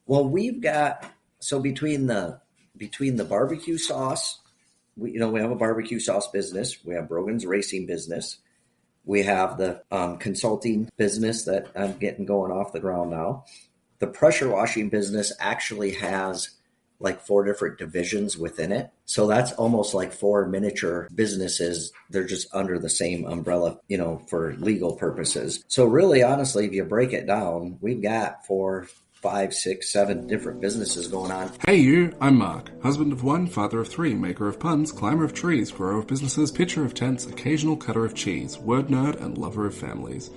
Well, we've got so between the barbecue sauce, we have a barbecue sauce business. We have Brogan's racing business. We have the consulting business that I'm getting going off the ground now. The pressure washing business actually has like four different divisions within it. So that's almost like four miniature businesses. They're just under the same umbrella, for legal purposes. So really, honestly, if you break it down, we've got 4, 5, 6, 7 different businesses going on. Hey you, I'm Mark, husband of one, father of three, maker of puns, climber of trees, grower of businesses, pitcher of tents, occasional cutter of cheese, word nerd, and lover of families.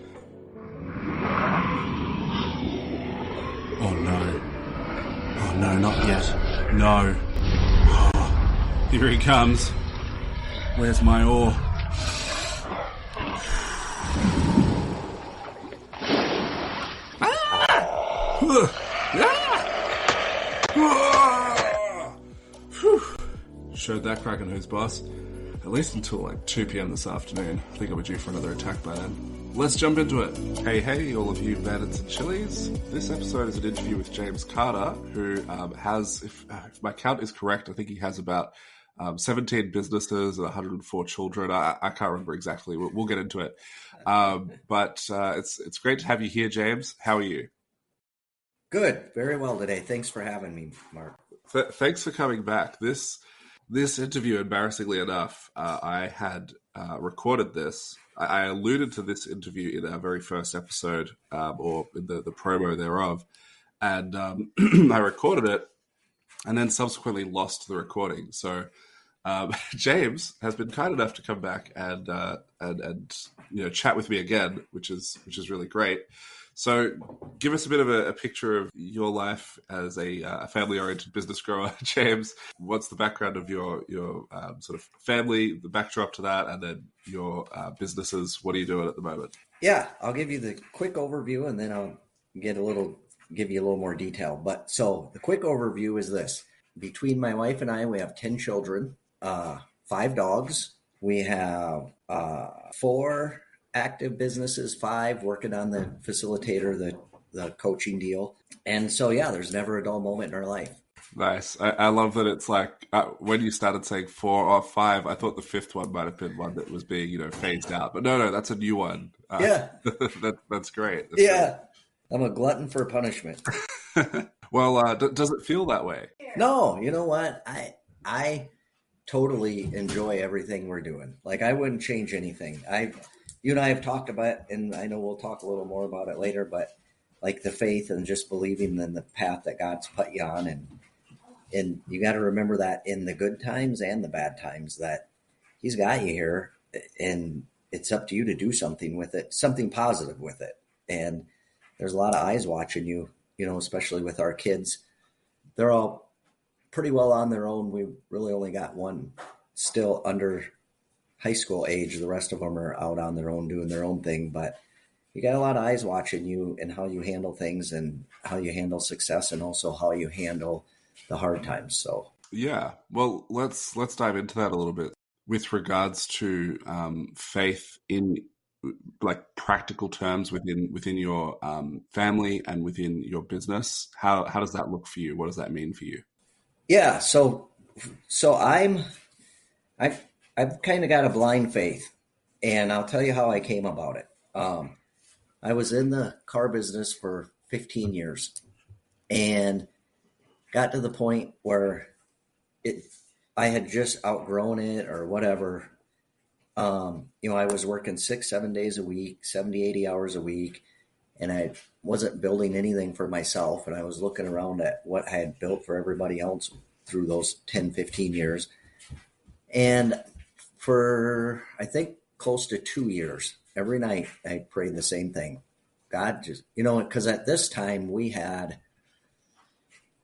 Oh no. Oh no, not yet. No. Oh, here he comes. Where's my oar? Showed that crack on who's boss. At least until like 2 p.m. this afternoon. I think I'll be due for another attack by then. Let's jump into it. Hey, all of you bandits and chilies. This episode is an interview with James Carter, who has, if my count is correct, I think he has about 17 businesses and 104 children. I can't remember exactly. We'll get into it. But it's great to have you here, James. How are you? Good. Very well today. Thanks for having me, Mark. Thanks for coming back. This interview, embarrassingly enough, I had recorded this. I alluded to this interview in our very first episode, or in the promo thereof, and I recorded it, and then subsequently lost the recording. So James has been kind enough to come back and chat with me again, which is really great. So give us a bit of a picture of your life as a family-oriented business grower, James. What's the background of your sort of family, the backdrop to that, and then your businesses? What are you doing at the moment? Yeah, I'll give you the quick overview, and then I'll give you a little more detail. But so the quick overview is this. Between my wife and I, we have 10 children, 5 dogs. We have 4 active businesses, 5 working on the facilitator, the coaching deal. And so, yeah, there's never a dull moment in our life. Nice. I love that it's like when you started saying 4 or 5, I thought the 5th one might have been one that was being, phased out. But no, that's a new one. Yeah. That's great. Yeah. I'm a glutton for punishment. Well, does it feel that way? No, you know what? I totally enjoy everything we're doing. Like, I wouldn't change anything. You and I have talked about, and I know we'll talk a little more about it later, but like the faith and just believing in the path that God's put you on. And you got to remember that in the good times and the bad times that he's got you here, and it's up to you to do something with it, something positive with it. And there's a lot of eyes watching you, especially with our kids. They're all pretty well on their own. We really only got one still under high school age. The rest of them are out on their own doing their own thing, but you got a lot of eyes watching you and how you handle things and how you handle success and also how you handle the hard times. So yeah, well, let's dive into that a little bit with regards to faith in like practical terms within your family and within your business. How does that look for you? What does that mean for you? Yeah, so I've kind of got a blind faith, and I'll tell you how I came about it. I was in the car business for 15 years and got to the point where I had just outgrown it or whatever. I was working 6-7 days a week, 70, 80 hours a week, and I wasn't building anything for myself. And I was looking around at what I had built for everybody else through those 10, 15 years. And for, I think, close to 2 years, every night I prayed the same thing. God just, because at this time we had,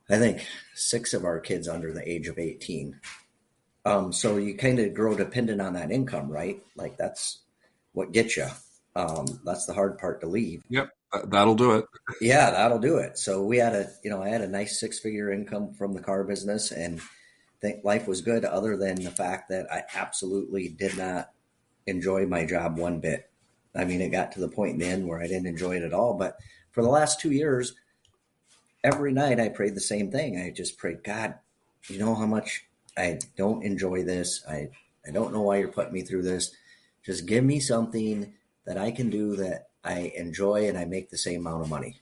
I think, 6 of our kids under the age of 18. So you kind of grow dependent on that income, right? Like that's what gets you. That's the hard part to leave. Yep. That'll do it. Yeah, that'll do it. So we had I had a nice 6-figure income from the car business, and think life was good other than the fact that I absolutely did not enjoy my job one bit. I mean, it got to the point in the end where I didn't enjoy it at all. But for the last 2 years, every night I prayed the same thing. I just prayed, God, you know how much I don't enjoy this. I don't know why you're putting me through this. Just give me something that I can do that I enjoy and I make the same amount of money.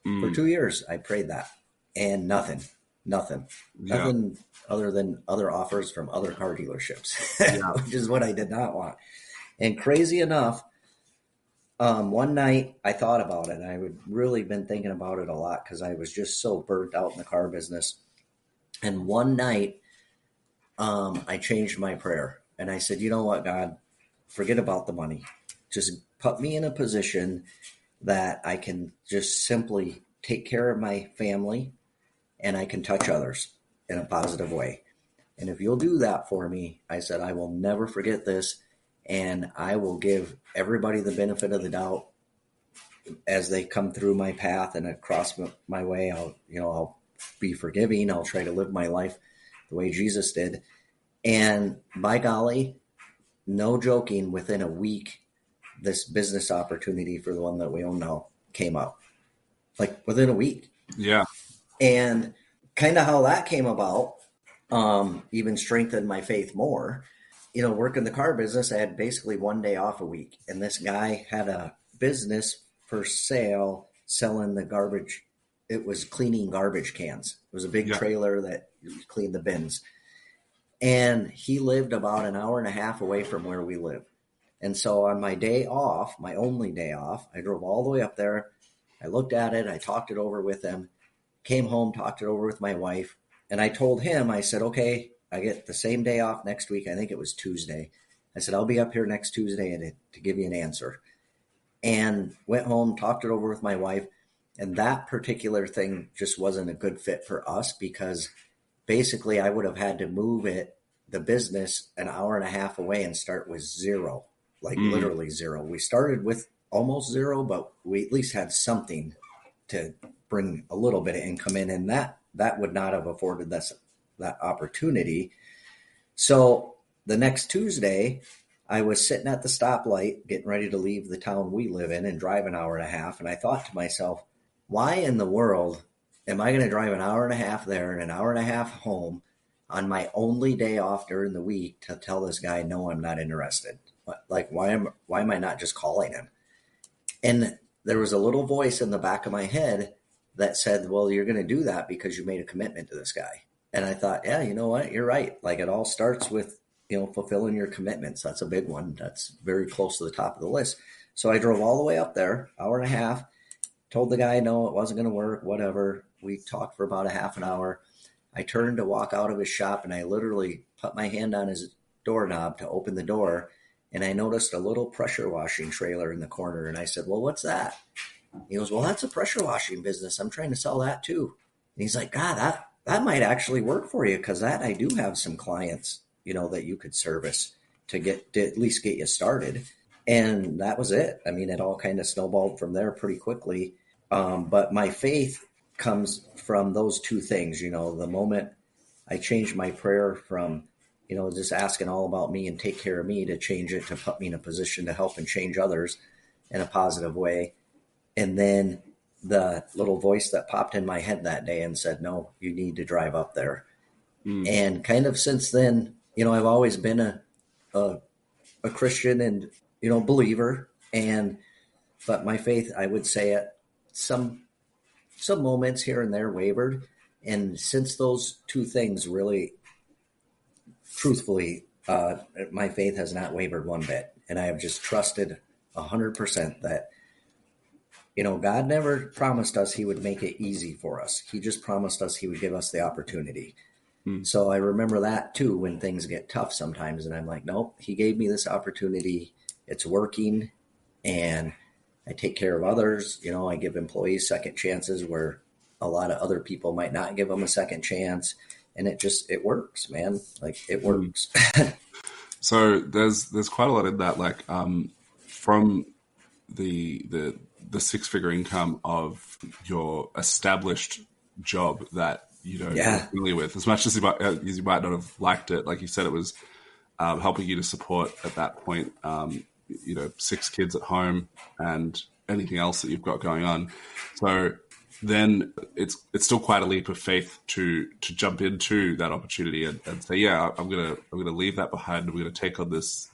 For Mm, 2 years, I prayed that, and nothing, yeah. nothing other than other offers from other car dealerships, Yeah. which is what I did not want. And crazy enough, one night I thought about it. I had really been thinking about it a lot because I was just so burnt out in the car business. And one night, I changed my prayer and I said, you know what, God, forget about the money. Just put me in a position that I can just simply take care of my family and I can touch others in a positive way. And if you'll do that for me, I said, I will never forget this. And I will give everybody the benefit of the doubt as they come through my path and across my way. I'll be forgiving. I'll try to live my life the way Jesus did. And by golly, no joking, within a week, this business opportunity for the one that we own now came up. Like within a week. Yeah. And kind of how that came about even strengthened my faith more. Working the car business, I had basically 1 day off a week. And this guy had a business for sale selling the garbage. It was cleaning garbage cans. It was a big Yeah. trailer that cleaned the bins. And he lived about an hour and a half away from where we live. And so on my day off, my only day off, I drove all the way up there. I looked at it. I talked it over with him, came home, talked it over with my wife. And I told him, I said, okay, I get the same day off next week. I think it was Tuesday. I said, I'll be up here next Tuesday to give you an answer. And went home, talked it over with my wife. And that particular thing just wasn't a good fit for us because basically I would have had to move the business an hour and a half away and start with zero, like Mm, literally zero. We started with almost zero, but we at least had something to bring a little bit of income in, and that would not have afforded us that opportunity. So the next Tuesday, I was sitting at the stoplight getting ready to leave the town we live in and drive an hour and a half, and I thought to myself, why in the world am I going to drive an hour and a half there and an hour and a half home on my only day off during the week to tell this guy no, I'm not interested? Like, why am I not just calling him? And there was a little voice in the back of my head that said, well, you're going to do that because you made a commitment to this guy. And I thought, yeah, you know what? You're right. Like, it all starts with, fulfilling your commitments. That's a big one. That's very close to the top of the list. So I drove all the way up there, hour and a half, told the guy, no, it wasn't going to work, whatever. We talked for about a half an hour. I turned to walk out of his shop and I literally put my hand on his doorknob to open the door. And I noticed a little pressure washing trailer in the corner. And I said, well, what's that? He goes, well, that's a pressure washing business. I'm trying to sell that too. And he's like, God, that might actually work for you because that I do have some clients, that you could service to at least get you started. And that was it. I mean, it all kind of snowballed from there pretty quickly. But my faith comes from those two things. The moment I changed my prayer from, just asking all about me and take care of me to change it to put me in a position to help and change others in a positive way. And then the little voice that popped in my head that day and said, no, you need to drive up there. mm, And kind of since then, I've always been a, a Christian and, believer. But my faith, I would say at some moments here and there wavered. And since those two things really, truthfully, my faith has not wavered one bit. And I have just trusted 100% that, God never promised us he would make it easy for us. He just promised us he would give us the opportunity. mm. So I remember that too when things get tough sometimes. And I'm like, nope, he gave me this opportunity. It's working. And I take care of others. I give employees second chances where a lot of other people might not give them a second chance. And it works, man. Like, it Mm. works. So there's quite a lot in that, like from the six-figure income of your established job that you're Yeah. familiar with, as much as you might not have liked it. Like you said, it was helping you to support at that point, six kids at home and anything else that you've got going on. So then it's still quite a leap of faith to jump into that opportunity and say, yeah, I'm gonna leave that behind. I'm gonna take on this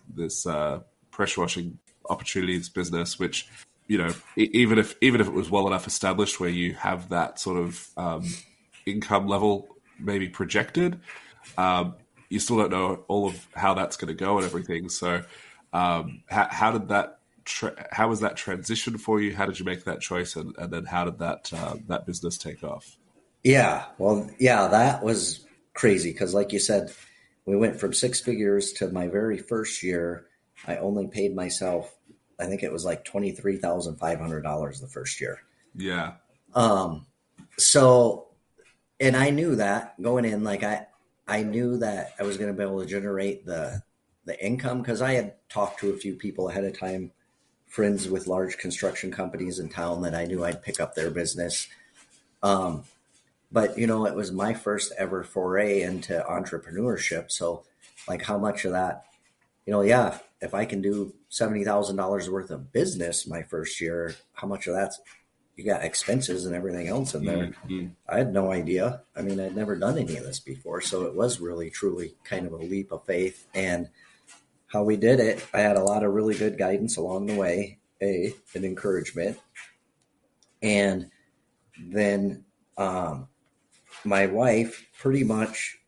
pressure washing opportunities business, which, you know, even if it was well enough established where you have that sort of income level maybe projected, you still don't know all of how that's going to go and everything. So, how did that? How was that transition for you? How did you make that choice, and then how did that business take off? Yeah, well, yeah, that was crazy because, like you said, we went from six figures to my very first year. I only paid myself, I think it was like $23,500 the first year. Yeah, Um, so, and I knew that going in, like I knew that I was going to be able to generate the income because I had talked to a few people ahead of time, friends with large construction companies in town that I knew I'd pick up their business. Um, but it was my first ever foray into entrepreneurship. So, like, how much of that, yeah, if I can do $70,000 worth of business my first year, how much of that's you got expenses and everything else in there? mm-hmm. I had no idea. I mean, I'd never done any of this before, so it was really, truly kind of a leap of faith. And how we did it, I had a lot of really good guidance along the way, an encouragement, and then my wife pretty much,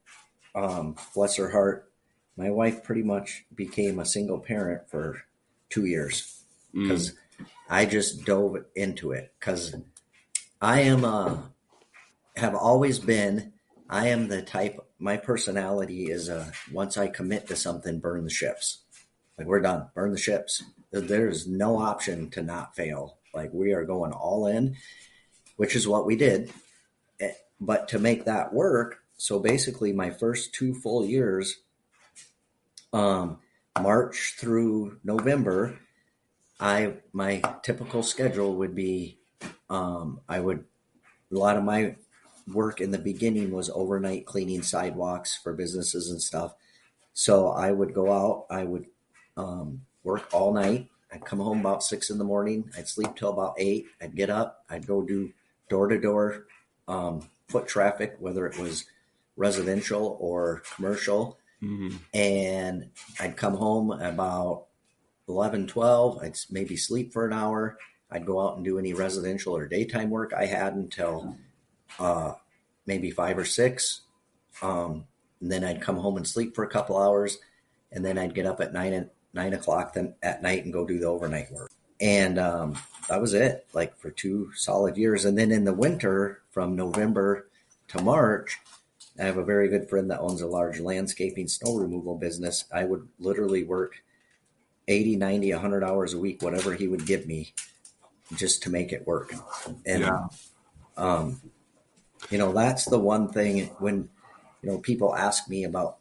bless her heart, my wife pretty much became a single parent for 2 years mm, because I just dove into it because I am have always been. I am the type. My personality is once I commit to something, burn the ships. Like we're done, burn the ships. There's no option to not fail. Like we are going all in, which is what we did. But to make that work, so basically my first 2 full years, um, March through November, my typical schedule would be, I would a lot of my work in the beginning was overnight cleaning sidewalks for businesses and stuff. So I would go out, I would work all night. I'd come home about 6 in the morning. I'd sleep till about 8. I'd get up. I'd go do door to door foot traffic, whether it was residential or commercial. mm-hmm. And I'd come home about 11, 12. I'd maybe sleep for an hour. I'd go out and do any residential or daytime work I had until uh, maybe 5 or 6. And then I'd come home and sleep for a couple hours. And then I'd get up at 9 o'clock then at night and go do the overnight work. And that was it, like for 2 solid years. And then in the winter, from November to March, I have a very good friend that owns a large landscaping snow removal business. I would literally work 80, 90, 100 hours a week, whatever he would give me just to make it work. And, Yeah, um, that's the one thing when, people ask me about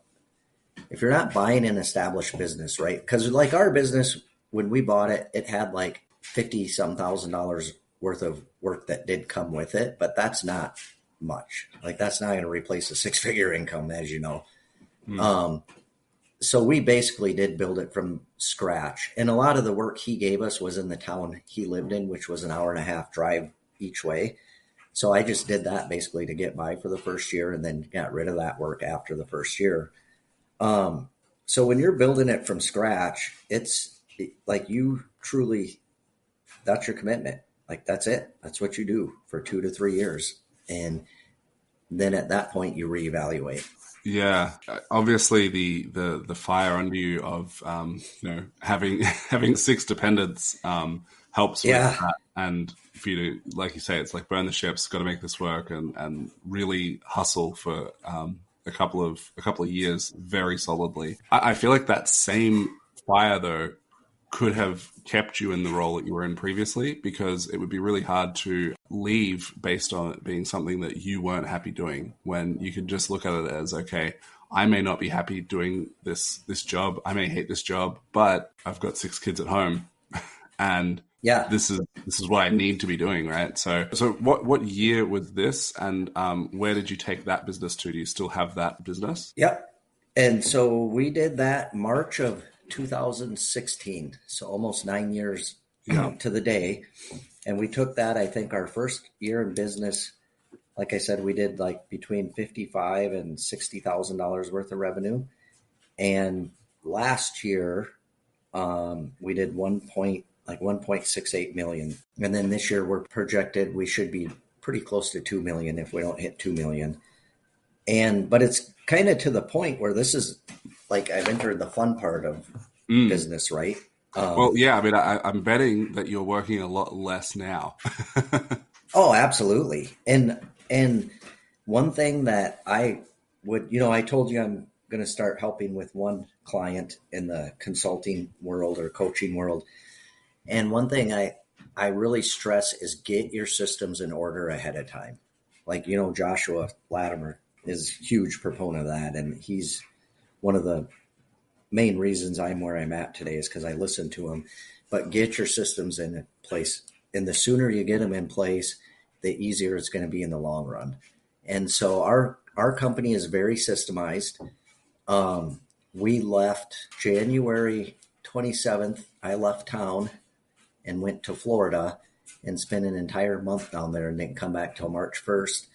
if you're not buying an established business, right? Because like our business, when we bought it, it had like 50 some $1,000s worth of work that did come with it, but that's not much. Like that's not going to replace a six-figure income, as you know. mm, Um, so we basically did build it from scratch. And a lot of the work he gave us was in the town he lived in, which was an hour and a half drive each way. So I just did that basically to get by for the first year and then got rid of that work after the first year. Um, so when you're building it from scratch, it's like you truly, that's your commitment. Like that's it. That's what you do for 2 to 3 years. And then at that point you reevaluate. yeah. Obviously, the fire under you of having having six dependents helps with Yeah. that, and for you to, like you say, it's like burn the ships, got to make this work, and really hustle for a couple of years very solidly. I feel like that same fire though could have kept you in the role that you were in previously, because it would be really hard to leave based on it being something that you weren't happy doing, when you could just look at it as, okay, I may not be happy doing this job, I may hate this job, but I've got six kids at home and Yeah. this is what I need to be doing, right? So what year was this, and where did you take that business to? Do you still have that business? Yep. And so we did that March of 2016. So almost 9 years Yeah. to the day. And we took that, I think our first year in business, like I said, we did like between 55 and $60,000 worth of revenue. And last year, we did 1.68 million. And then this year we're projected we should be pretty close to 2 million if we don't hit 2 million. But it's kind of to the point where this is like I've entered the fun part of Mm. business, right? Well, yeah, I mean, I'm betting that you're working a lot less now. Oh, absolutely. And one thing that I would, I told you I'm going to start helping with one client in the consulting world or coaching world. And one thing I really stress is get your systems in order ahead of time. Like, Joshua Latimer is a huge proponent of that. And he's one of the main reasons I'm where I'm at today is because I listen to him. But get your systems in place. And the sooner you get them in place, the easier it's going to be in the long run. And so our company is very systemized. We left January 27th. I left town and went to Florida and spent an entire month down there and didn't come back till March 1st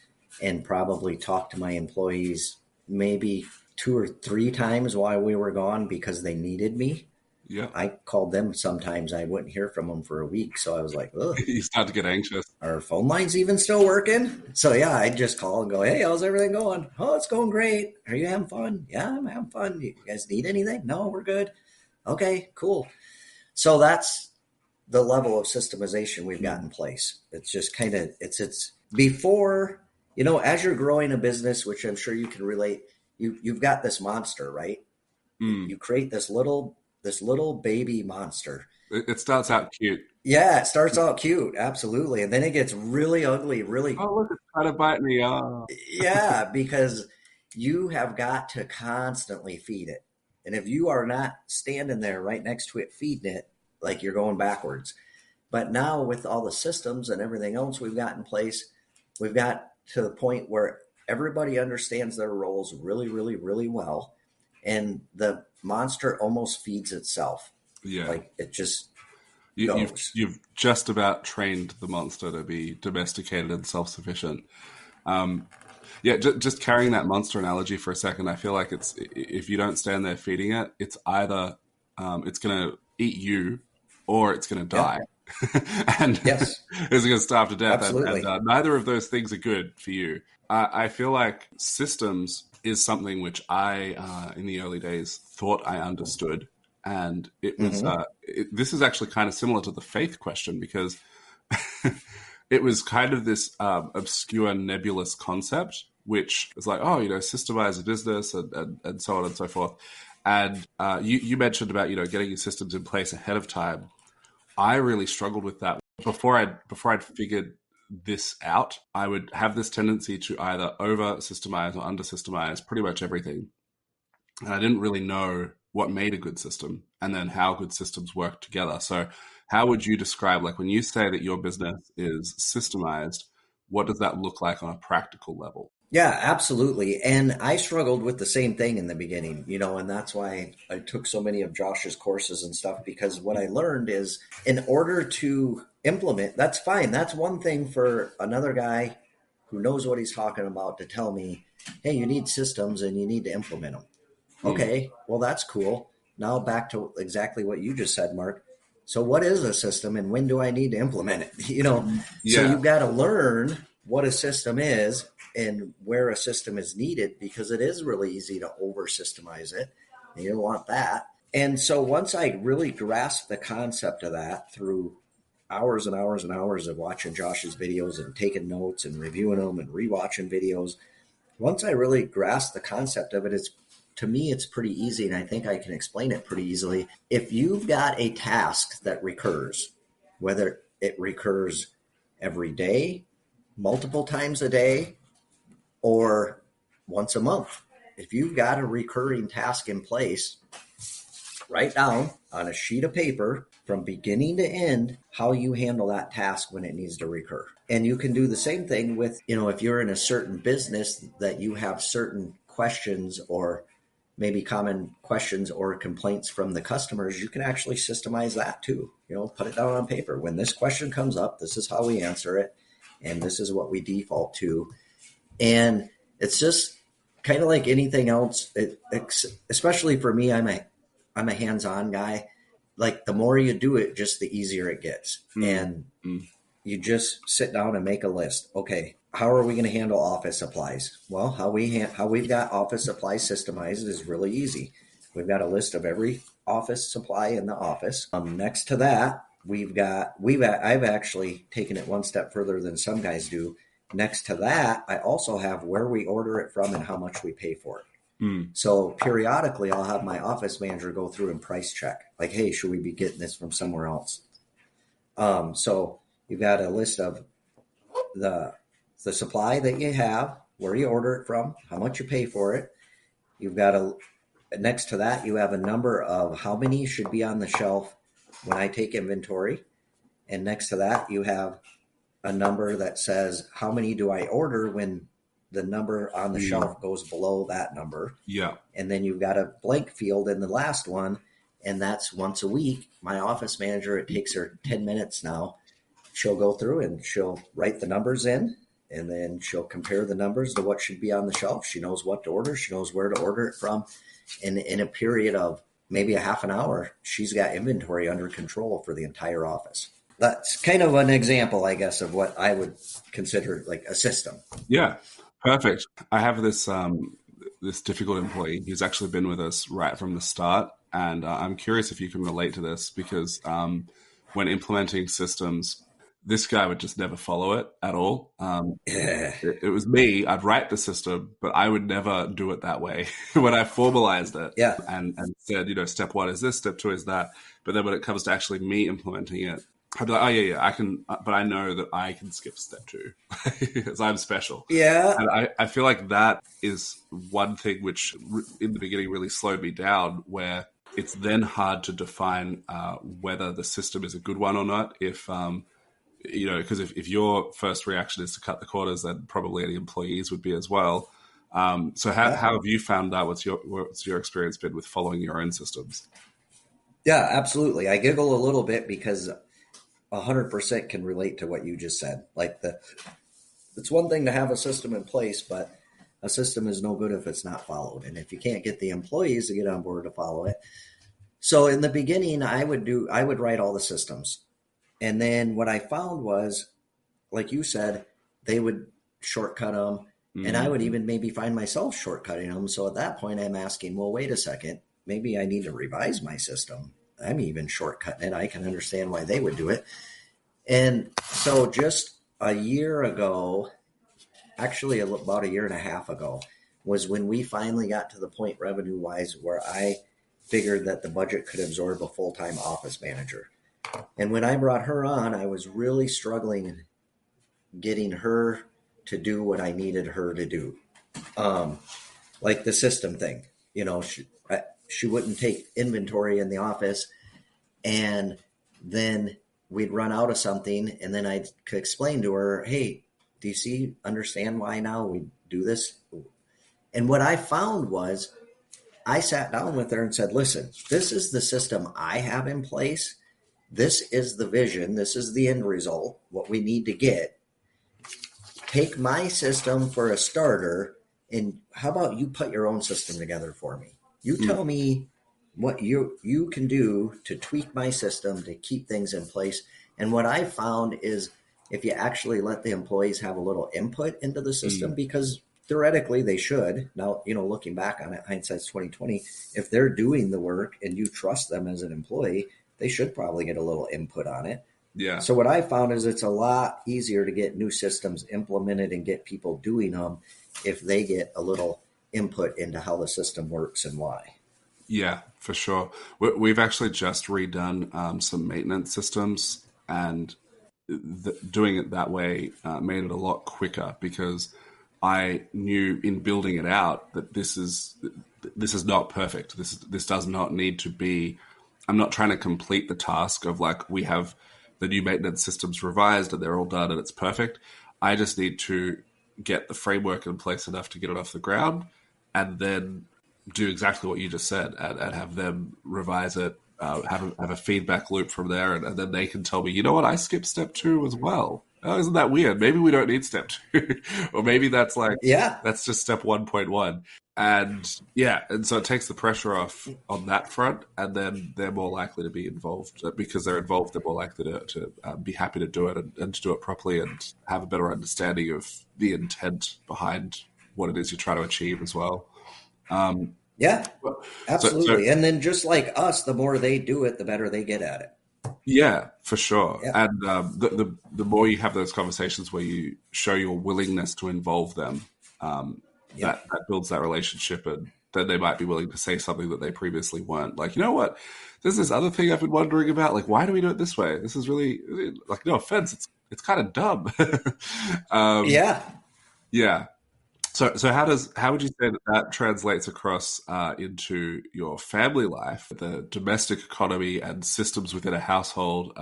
and probably talked to my employees maybe 2 or 3 times while we were gone because they needed me. Yeah. I called them sometimes. I wouldn't hear from them for a week. So I was like, ugh, You start to get anxious. are phone lines even still working? So yeah, I'd just call and go, hey, how's everything going? Oh, it's going great. Are you having fun? Yeah, I'm having fun. You guys need anything? No, we're good. Okay, cool. So that's the level of systemization we've got in place. It's just kind of it's before, as you're growing a business, which I'm sure you can relate, you've got this monster, right? Mm. You create this little baby monster. It starts out cute. Yeah, it starts out cute, absolutely, and then it gets really ugly, really. Oh, look, it's trying to bite me. Yeah, because you have got to constantly feed it. And if you are not standing there right next to it feeding it, like you're going backwards. But now with all the systems and everything else we've got in place, we've got to the point where everybody understands their roles really, really, really well. And the monster almost feeds itself. Yeah. Like it just You've goes. you've just about trained the monster to be domesticated and self-sufficient. Yeah, just carrying that monster analogy for a second, I feel like it's if you don't stand there feeding it, it's either it's going to eat you or it's going to Yeah. die, and Yes. it's going to starve to death. And Absolutely. neither of those things are good for you. I feel like systems is something which I, in the early days, thought I understood, and it was. Mm-hmm. This is actually kind of similar to the faith question because it was kind of this obscure, nebulous concept, which is like, oh, systemize a business and so on and so forth. And you mentioned about getting your systems in place ahead of time. I really struggled with that before I'd figured this out. I would have this tendency to either over systemize or under systemize pretty much everything, and I didn't really know what made a good system and then how good systems work together. So how would you describe, like when you say that your business is systemized, what does that look like on a practical level? Yeah, absolutely. And I struggled with the same thing in the beginning, and that's why I took so many of Josh's courses and stuff, because what I learned is in order to implement, that's fine. That's one thing for another guy who knows what he's talking about to tell me, hey, you need systems and you need to implement them. Mm. Okay, well, that's cool. Now back to exactly what you just said, Mark. So what is a system and when do I need to implement it? So Yeah. you've got to learn what a system is and where a system is needed, because it is really easy to over systemize it. And you don't want that. And so once I really grasped the concept of that through hours and hours and hours of watching Josh's videos and taking notes and reviewing them and rewatching videos, once I really grasped the concept of it, to me, it's pretty easy, and I think I can explain it pretty easily. If you've got a task that recurs, whether it recurs every day, multiple times a day, or once a month, if you've got a recurring task in place, write down on a sheet of paper from beginning to end how you handle that task when it needs to recur. And you can do the same thing with, if you're in a certain business that you have certain questions or maybe common questions or complaints from the customers, you can actually systemize that too. Put it down on paper. When this question comes up, this is how we answer it, and this is what we default to. And it's just kind of like anything else. Especially for me, I'm a hands-on guy. Like the more you do it, just the easier it gets. And you just sit down and make a list. Okay, how are we going to handle office supplies? Well, how we've got office supplies systemized is really easy. We've got a list of every office supply in the office. Next to that, I've actually taken it one step further than some guys do. Next to that, I also have where we order it from and how much we pay for it. So periodically, I'll have my office manager go through and price check. Like, hey, should we be getting this from somewhere else? So you've got a list of the supply that you have, where you order it from, how much you pay for it. You've got next to that, you have a number of how many should be on the shelf when I take inventory. And next to that, you have a number that says, how many do I order when the number on the shelf goes below that number? Yeah. And then you've got a blank field in the last one, and that's once a week. My office manager, it takes her 10 minutes now. She'll go through and she'll write the numbers in, and then she'll compare the numbers to what should be on the shelf. She knows what to order. She knows where to order it from. And in a period of maybe a half an hour, she's got inventory under control for the entire office. That's kind of an example, I guess, of what I would consider like a system. Yeah, perfect. I have this this difficult employee who's actually been with us right from the start, and I'm curious if you can relate to this because when implementing systems, this guy would just never follow it at all. It was me. I'd write the system, but I would never do it that way when I formalized it. Yeah. And said, step one is this, step two is that. But then when it comes to actually me implementing it, I'd be like, oh, yeah, I can, but I know that I can skip step two because I'm special. Yeah. And I feel like that is one thing which in the beginning really slowed me down, where it's then hard to define whether the system is a good one or not. Because if your first reaction is to cut the corners, then probably any employees would be as well. So how have you found out? What's your experience been with following your own systems? Yeah, absolutely. I giggle a little bit because 100% can relate to what you just said. Like it's one thing to have a system in place, but a system is no good if it's not followed. And if you can't get the employees to get on board to follow it. So in the beginning, I would write all the systems. And then what I found was, like you said, they would shortcut them. And I would even maybe find myself shortcutting them. So at that point, I'm asking, well, wait a second, maybe I need to revise my system. I'm even shortcutting it. I can understand why they would do it. And so just a year ago, actually about a year and a half ago, was when we finally got to the point revenue-wise where I figured that the budget could absorb a full-time office manager. And when I brought her on, I was really struggling getting her to do what I needed her to do. Like the system thing, she wouldn't take inventory in the office, and then we'd run out of something, and then I could explain to her, hey, do you understand why now we do this? And what I found was I sat down with her and said, listen, this is the system I have in place. This is the vision. This is the end result, what we need to get. Take my system for a starter, and how about you put your own system together for me? You tell me what you can do to tweak my system to keep things in place. And what I found is if you actually let the employees have a little input into the system, because theoretically they should. Now, looking back on it, hindsight's 2020, if they're doing the work and you trust them as an employee, they should probably get a little input on it. Yeah. So what I found is it's a lot easier to get new systems implemented and get people doing them if they get a little input into how the system works and why. Yeah, for sure. We've actually just redone some maintenance systems, and doing it that way made it a lot quicker because I knew in building it out that this is not perfect. This does not need to be. I'm not trying to complete the task of like we have the new maintenance systems revised and they're all done and it's perfect. I just need to get the framework in place enough to get it off the ground, and then do exactly what you just said and have them revise it, have a feedback loop from there, and then they can tell me, you know what, I skipped step 2 as well. Oh, isn't that weird? Maybe we don't need step 2, or maybe Yeah. that's just step 1.1. And yeah, and so it takes the pressure off on that front, and then they're more likely to be involved because they're involved. They're more likely to be happy to do it and to do it properly and have a better understanding of the intent behind what it is you're trying to achieve as well. Um, Yeah. so Absolutely. And then just like us, the more they do it, the better they get at it. yeah, for sure. Yeah. And the more you have those conversations where you show your willingness to involve them, Yep. that builds that relationship, and then they might be willing to say something that they previously weren't. Like, you know what? There's this other thing I've been wondering about. Like, why do we do it this way? This is really like, no offense, it's kind of dumb. um, Yeah. yeah. So how would you say that translates across into your family life, the domestic economy, and systems within a household?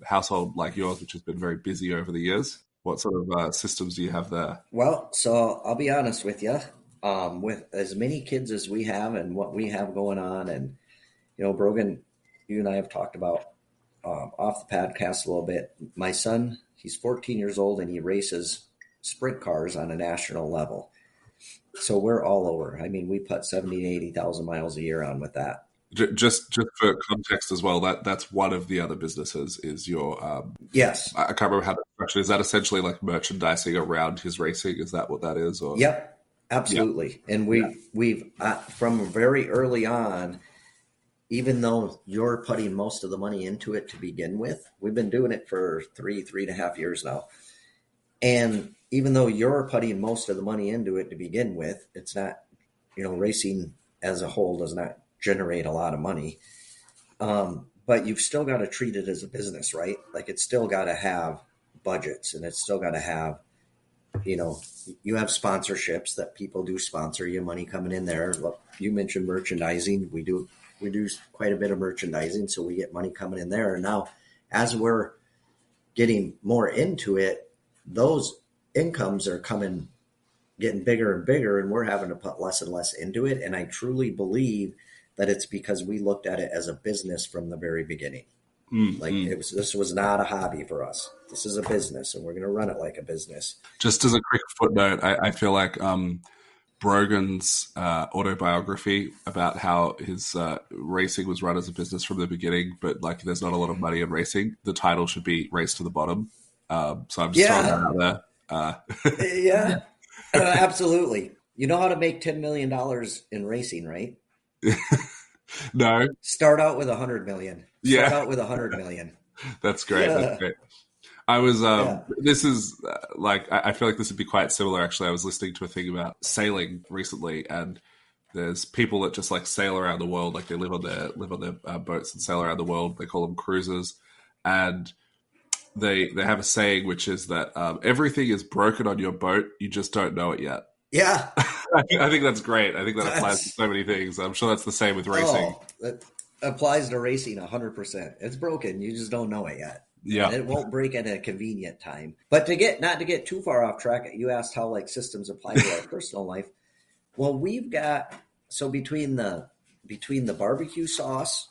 Household like yours, which has been very busy over the years. What sort of systems do you have there? Well, so I'll be honest with you. With as many kids as we have and what we have going on, and Brogan, you and I have talked about off the podcast a little bit. My son, he's 14 years old and he races sprint cars on a national level. So we're all over. I mean, we put 70 to 80,000 miles a year on with that. Just for context as well, that's one of the other businesses is your. Yes. I can't remember how that's structured. Is that essentially like merchandising around his racing? Is that what that is? Or Yep. yeah, Absolutely. And yeah. we've from very early on, even though you're putting most of the money into it to begin with, we've been doing it for 3.5 years now. And even though you're putting most of the money into it to begin with, it's not, racing as a whole does not generate a lot of money. But you've still got to treat it as a business, right? Like it's still got to have budgets and it's still got to have, you know, you have sponsorships that people do sponsor you, money coming in there. Look, you mentioned merchandising. We do quite a bit of merchandising, so we get money coming in there. And now as we're getting more into it, those incomes are getting bigger and bigger, and we're having to put less and less into it. And I truly believe that it's because we looked at it as a business from the very beginning. Like Mm-hmm. this was not a hobby for us. This is a business, and we're going to run it like a business. Just as a quick footnote, I feel like Brogan's autobiography about how his racing was run as a business from the beginning, but like there's not a lot of money in racing. The title should be "Race to the Bottom." So I'm just throwing that Yeah, out there. yeah, absolutely. You know how to make $10 million in racing, right? No, Start out with 100 million. Start yeah, out with 100 million. that's great. That's Yeah, great. I was yeah, this is like I feel like this would be quite similar. Actually, I was listening to a thing about sailing recently, and there's people that just like sail around the world, like they live on their boats and sail around the world. They call them cruisers, and they have a saying which is that everything is broken on your boat, you just don't know it yet. yeah. I think that's great. I think that applies to That's so many things. I'm sure that's the same with racing. Oh, that applies to racing 100%. It's broken. You just don't know it yet. And Yeah. it won't break at a convenient time. But not to get too far off track, you asked how like systems apply to our personal life. Well, we've got so between the barbecue sauce,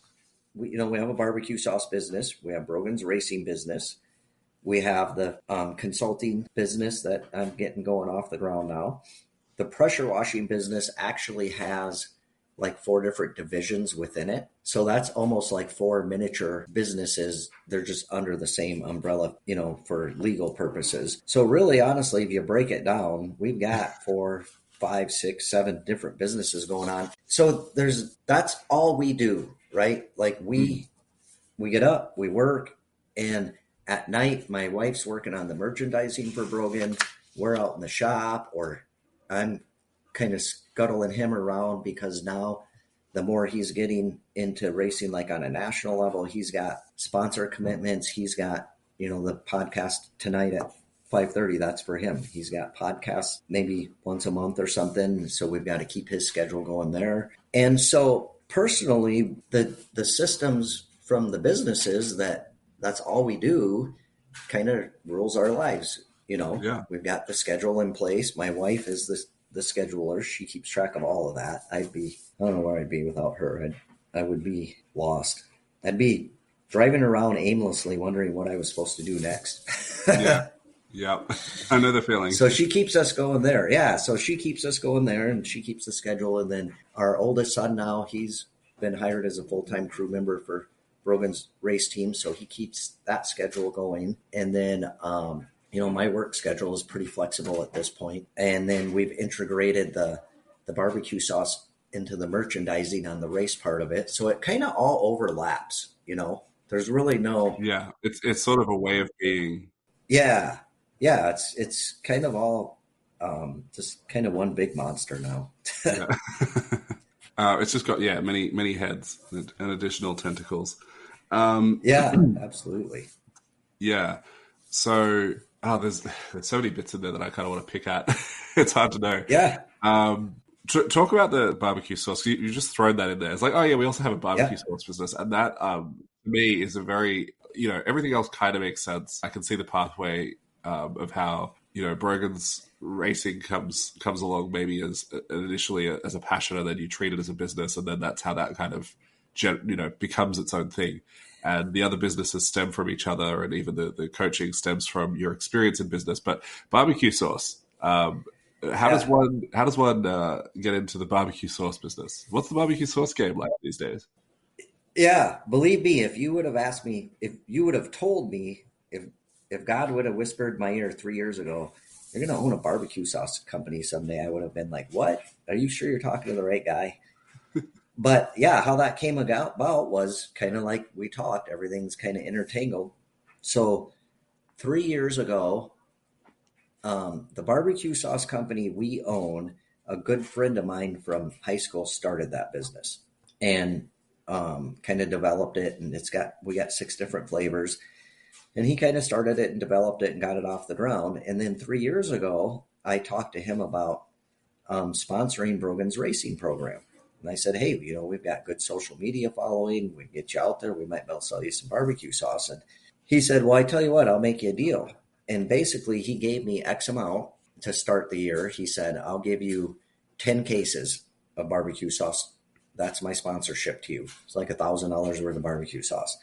we have a barbecue sauce business. We have Brogan's racing business. We have the consulting business that I'm getting going off the ground now. The pressure washing business actually has like four different divisions within it. So that's almost like four miniature businesses. They're just under the same umbrella, for legal purposes. So really, honestly, if you break it down, we've got 4, 5, 6, 7 different businesses going on. So that's all we do, right? Like Mm. we get up, we work, and at night my wife's working on the merchandising for Brogan. We're out in the shop, or I'm kind of scuttling him around because now the more he's getting into racing like on a national level, he's got sponsor commitments. He's got, the podcast tonight at 5:30, that's for him. He's got podcasts maybe once a month or something. So we've got to keep his schedule going there. And so personally, the systems from the businesses that's all we do kind of rules our lives. Yeah. We've got the schedule in place. My wife is the scheduler. She keeps track of all of that. I don't know where I'd be without her. I would be lost. I'd be driving around aimlessly wondering what I was supposed to do next. Yeah. Yeah. I know the feeling. So she keeps us going there. Yeah. So she keeps us going there and she keeps the schedule. And then our oldest son now, he's been hired as a full time crew member for Brogan's race team. So he keeps that schedule going. And then, my work schedule is pretty flexible at this point. And then we've integrated the barbecue sauce into the merchandising on the race part of it. So it kind of all overlaps. There's really no, Yeah. It's sort of a way of being. yeah, yeah. It's kind of all just kind of one big monster now. Yeah. It's just got, yeah, many, many heads and additional tentacles. Yeah, absolutely. Yeah. So, there's so many bits in there that I kind of want to pick at. It's hard to know. Yeah, Talk about the barbecue sauce. You just thrown that in there. It's like, oh yeah, we also have a barbecue yeah, sauce business, and that to me is a very, everything else kind of makes sense. I can see the pathway of how Brogan's racing comes along maybe as initially as a passion, and then you treat it as a business, and then that's how that kind of becomes its own thing. And the other businesses stem from each other, and even the coaching stems from your experience in business. But barbecue sauce. yeah, How does one get into the barbecue sauce business? What's the barbecue sauce game like these days? yeah. Believe me, if you would have asked me, if you would have told me, if God would have whispered in my ear 3 years ago, you're going to own a barbecue sauce company someday, I would have been like, "What? Are you sure you're talking to the right guy?" But yeah, how that came about was kind of like we talked. Everything's kind of intertangled. So 3 years ago, the barbecue sauce company we own, a good friend of mine from high school started that business and kind of developed it. And we got 6 different flavors. And he kind of started it and developed it and got it off the ground. And then 3 years ago, I talked to him about sponsoring Brogan's racing program. And I said, hey, we've got good social media following. We can get you out there. We might be able to sell you some barbecue sauce. And he said, well, I tell you what, I'll make you a deal. And basically, he gave me X amount to start the year. He said, I'll give you 10 cases of barbecue sauce. That's my sponsorship to you. It's like $1,000 worth of barbecue sauce.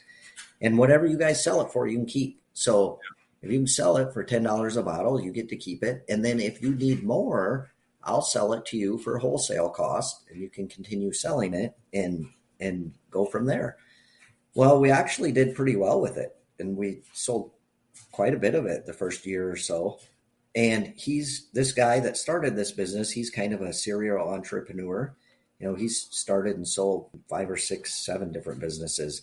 And whatever you guys sell it for, you can keep. So if you can sell it for $10 a bottle, you get to keep it. And then if you need more, I'll sell it to you for wholesale cost, and you can continue selling it and go from there. Well, we actually did pretty well with it, and we sold quite a bit of it the first year or so. And he's this guy that started this business. He's kind of a serial entrepreneur. He's started and sold 5 or 6, 7 different businesses.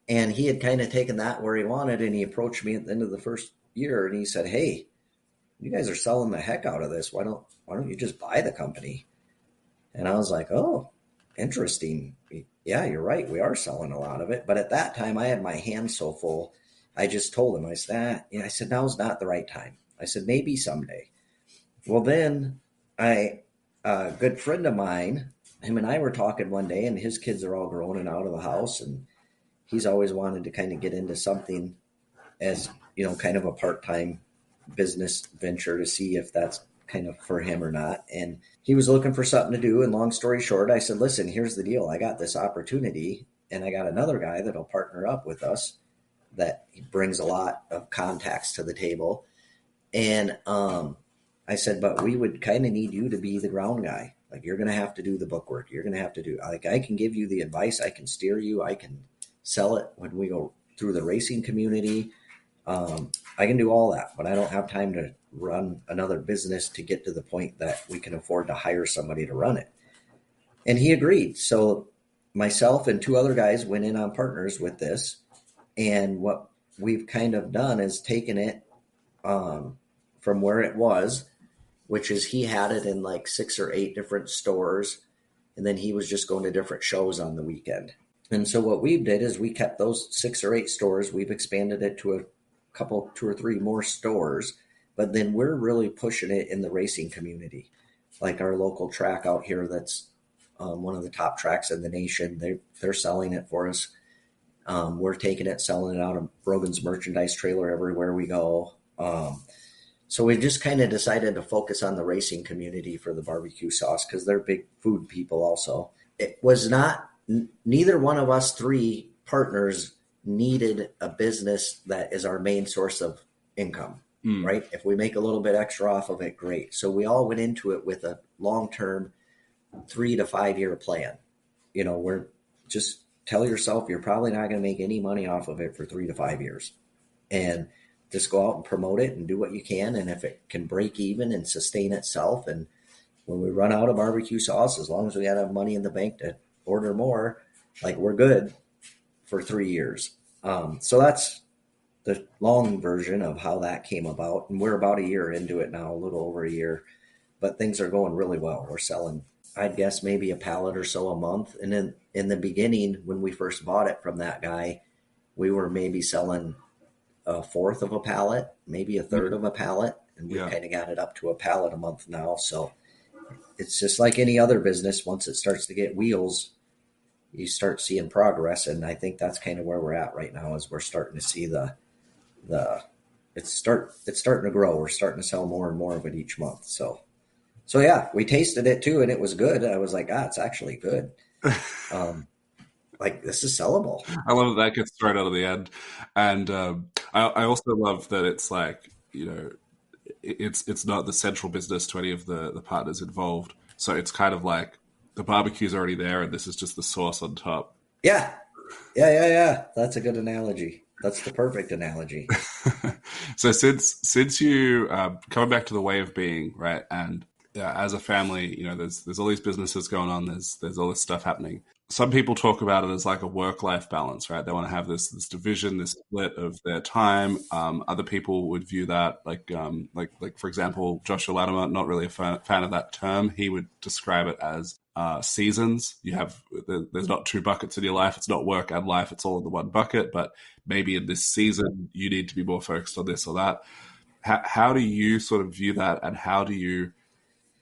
And he had kind of taken that where he wanted. And he approached me at the end of the first year and he said, hey, you guys are selling the heck out of this. Why don't you just buy the company? And I was like, oh, interesting. Yeah, you're right. We are selling a lot of it. But at that time, I had my hands so full. I just told him, I said, now's not the right time. I said, maybe someday. Well, then a good friend of mine, him and I were talking one day, and his kids are all grown and out of the house. And he's always wanted to kind of get into something as, kind of a part-time business venture to see if that's kind of for him or not. And he was looking for something to do. And long story short, I said, listen, here's the deal. I got this opportunity and I got another guy that'll partner up with us that brings a lot of contacts to the table. And I said, but we would kind of need you to be the ground guy. Like, you're going to have to do the bookwork. You're going to have to do, like, I can give you the advice. I can steer you. I can sell it when we go through the racing community. I can do all that, but I don't have time to run another business to get to the point that we can afford to hire somebody to run it. And he agreed. So myself and 2 other guys went in on partners with this. And what we've kind of done is taken it from where it was, which is he had it in like 6 or 8 different stores. And then he was just going to different shows on the weekend. And so what we did is we kept those 6 or 8 stores. We've expanded it to a couple, 2 or 3 more stores, but then we're really pushing it in the racing community. Like our local track out here, that's one of the top tracks in the nation. They're selling it for us. We're taking it, selling it out of Brogan's merchandise trailer everywhere we go. So we just kind of decided to focus on the racing community for the barbecue sauce because they're big food people also. It was not, neither one of us three partners needed a business that is our main source of income, Mm. right? If we make a little bit extra off of it, great. So we all went into it with a long term 3 to 5 year plan. We're just tell yourself you're probably not going to make any money off of it for 3 to 5 years. And just go out and promote it and do what you can. And if it can break even and sustain itself, and when we run out of barbecue sauce, as long as we got enough money in the bank to order more, like we're good for 3 years. So that's the long version of how that came about. And we're about a year into it now, a little over a year, but things are going really well. We're selling, I'd guess, maybe a pallet or so a month. And then in the beginning, when we first bought it from that guy, we were maybe selling a fourth of a pallet, maybe a third of a pallet. And we've Yeah. kind of got it up to a pallet a month now. So it's just like any other business. Once it starts to get wheels, you start seeing progress. And I think that's kind of where we're at right now is we're starting to see the it's starting to grow. We're starting to sell more and more of it each month. So yeah, we tasted it too, and it was good. I was like, it's actually good. Um, like this is sellable. I love that gets thrown out of the end, and I also love that it's like it's not the central business to any of the partners involved. So it's kind of like the barbecue's already there, and this is just the sauce on top. Yeah, yeah. That's a good analogy. That's the perfect analogy. So since you coming back to the way of being, right, and as a family, there's all these businesses going on. There's all this stuff happening. Some people talk about it as like a work life balance, right? They want to have this division, this split of their time. Other people would view that like for example, Joshua Latimer, not really a fan of that term. He would describe it as seasons. There's not two buckets in your life. It's not work and life. It's all in the one bucket. But maybe in this season, you need to be more focused on this or that. How do you sort of view that, and how do you